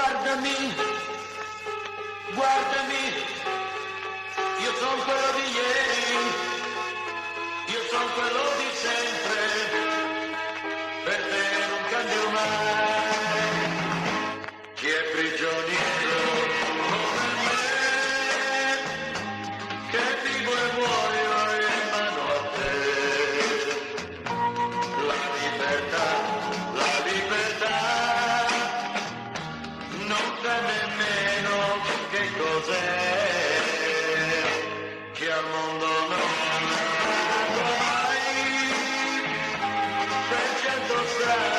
Guardami, guardami, io sono quello di ieri, io sono quello di sempre, per te non cambio mai. Chi è prigioniero come me, che vivo e muoio in mano a te. La libertà, non sa nemmeno che cos'è, che al mondo non ha mai per 100 strade.